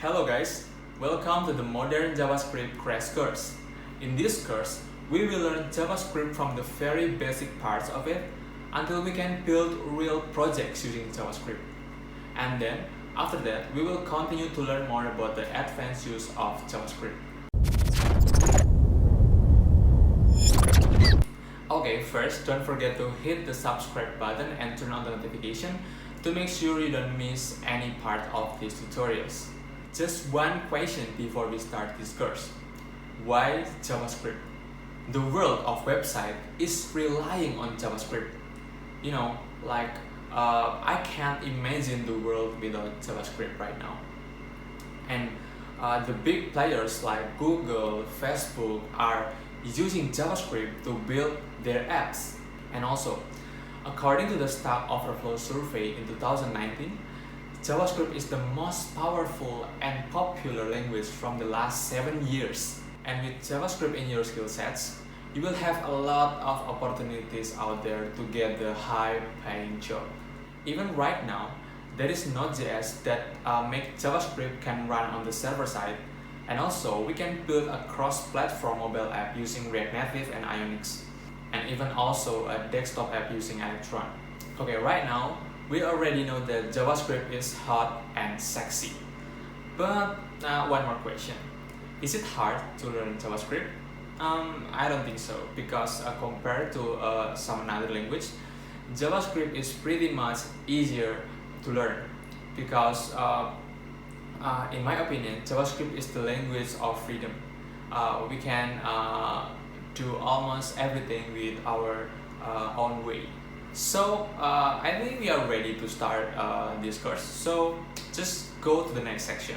Hello guys, welcome to the Modern Javascript Crash Course. In this course, we will learn JavaScript from the very basic parts of it until we can build real projects using JavaScript. And then, after that, we will continue to learn more about the advanced use of JavaScript. Okay, first, don't forget to hit the subscribe button and turn on the notification to make sure you don't miss any part of these tutorials. Just one question before we start this course. Why JavaScript? The world of website is relying on JavaScript. I can't imagine the world without JavaScript right now. And the big players like Google, Facebook are using JavaScript to build their apps. And also, according to the Stack Overflow survey in 2019, JavaScript is the most powerful and popular language from the last 7 years. And with JavaScript in your skill sets, you will have a lot of opportunities out there to get the high-paying job. Even right now, there is Node.js that make JavaScript can run on the server side. And also, we can build a cross-platform mobile app using React Native and Ionic, and even also a desktop app using Electron. Okay, right now, we already know that JavaScript is hot and sexy. But one more question. Is it hard to learn JavaScript? I don't think so, because compared to some other language, JavaScript is pretty much easier to learn. Because in my opinion, JavaScript is the language of freedom. We can do almost everything with our own way. So I think we are ready to start this course. So just go to the next section.